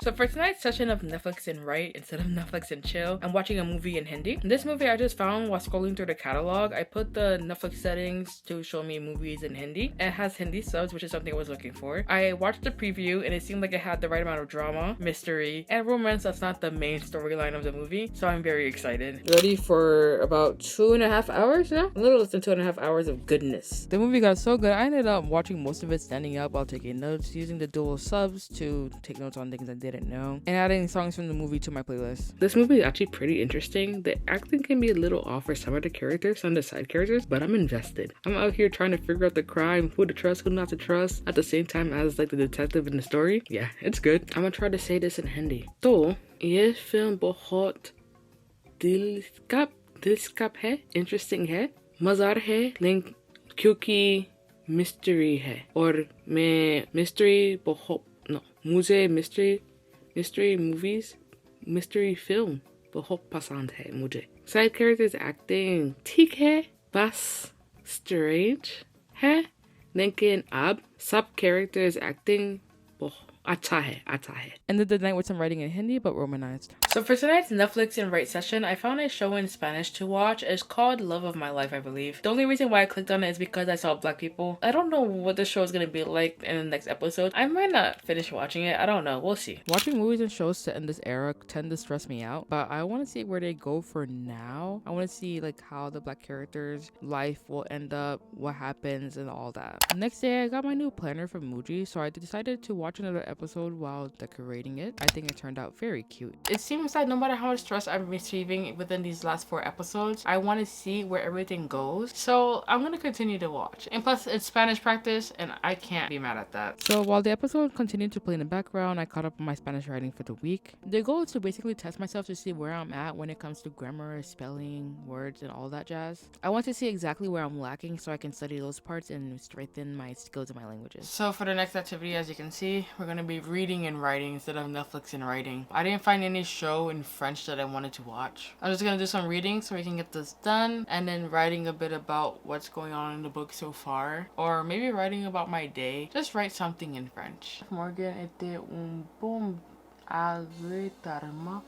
So for tonight's session of Netflix and Write instead of Netflix and Chill, I'm watching a movie in Hindi. This movie I just found while scrolling through the catalog. I put the Netflix settings to show me movies in Hindi. It has Hindi subs, which is something I was looking for. I watched the preview and it seemed like it had the right amount of drama, mystery, and romance that's not the main storyline of the movie. So I'm very excited. Ready for about 2.5 hours now? A little less than 2.5 hours of goodness. The movie got so good, I ended up watching most of it standing up while taking notes, using the dual subs to take notes on things I didn't know, and adding songs from the movie to my playlist. This movie is actually pretty interesting. The acting can be a little off for some of the characters, some of the side characters, but I'm invested. I'm out here trying to figure out the crime, who to trust, who not to trust, at the same time as like the detective in the story. Yeah, it's good. I'm gonna try to say this in Hindi. तो ये film बहुत दिलचस्प है, interesting है, मज़ेदार है, link क्योंकि mystery है और मैं मिस्ट्री बहुत मुझे mystery movies, mystery film बहुत पसंद है मुझे. Side characters acting ठीक है, बस strange है, लेकिन अब सब characters acting बहुत अच्छा है. Ended the night with some writing in Hindi, but romanized. So for tonight's Netflix and Write session, I found a show in Spanish to watch. It's called Love of My Life, I believe. The only reason why I clicked on it is because I saw black people. I don't know what the show is going to be like in the next episode. I might not finish watching it. I don't know. We'll see. Watching movies and shows set in this era tend to stress me out, but I want to see where they go for now. I want to see like how the black characters' life will end up, what happens, and all that. Next day, I got my new planner from Limujii, so I decided to watch another episode while decorating it. I think it turned out very cute. It seems like no matter how much stress I'm receiving within these last 4 episodes, I want to see where everything goes. So I'm going to continue to watch. And plus, it's Spanish practice, and I can't be mad at that. So while the episode continued to play in the background, I caught up on my Spanish writing for the week. The goal is to basically test myself to see where I'm at when it comes to grammar, spelling, words, and all that jazz. I want to see exactly where I'm lacking so I can study those parts and strengthen my skills in my languages. So for the next activity, as you can see, we're going to be reading and writing instead of Netflix and writing. I didn't find any show in French that I wanted to watch. I'm just gonna do some reading so we can get this done, and then writing a bit about what's going on in the book so far, or maybe writing about my day. Just write something in French. Morgan était un bon allaitement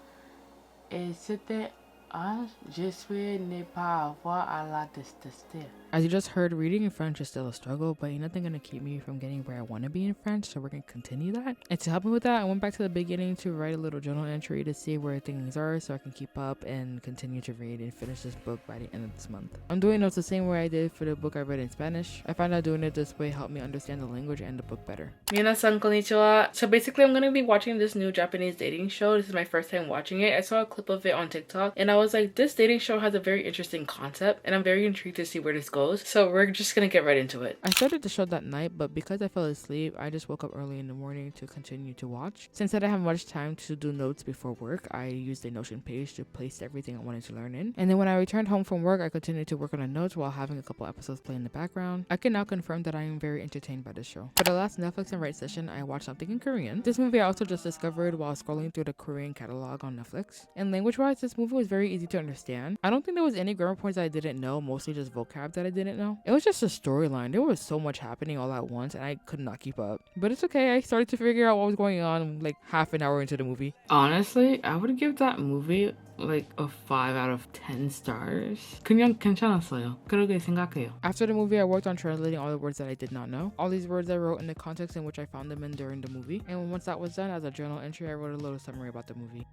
et c'était un je suis ne pas avoir à la détester. As you just heard, reading in French is still a struggle, but ain't nothing gonna keep me from getting where I want to be in French, so we're gonna continue that. And to help me with that, I went back to the beginning to write a little journal entry to see where things are so I can keep up and continue to read and finish this book by the end of this month. I'm doing notes the same way I did for the book I read in Spanish. I found out doing it this way helped me understand the language and the book better. Minasan konnichiwa. So basically, I'm gonna be watching this new Japanese dating show. This is my first time watching it. I saw a clip of it on TikTok, and I was like, this dating show has a very interesting concept, and I'm very intrigued to see where this goes. So we're just gonna get right into it. I started the show that night, but because I fell asleep, I just woke up early in the morning to continue to watch. Since I didn't have much time to do notes before work, I used a Notion page to place everything I wanted to learn in. And then when I returned home from work, I continued to work on the notes while having a couple episodes play in the background. I can now confirm that I am very entertained by this show. For the last Netflix and Write session, I watched something in Korean. This movie I also just discovered while scrolling through the Korean catalog on Netflix. And language-wise, this movie was very easy to understand. I don't think there was any grammar points I didn't know, mostly just vocab that I didn't know. It was just a storyline. There was so much happening all at once and I could not keep up. But it's okay, I started to figure out what was going on like half an hour into the movie. Honestly, I would give that movie like a 5 out of 10 stars. 그냥 괜찮았어요. 그렇게 생각해요. After the movie, I worked on translating all the words that I did not know. All these words I wrote in the context in which I found them in during the movie. And once that was done, as a journal entry, I wrote a little summary about the movie.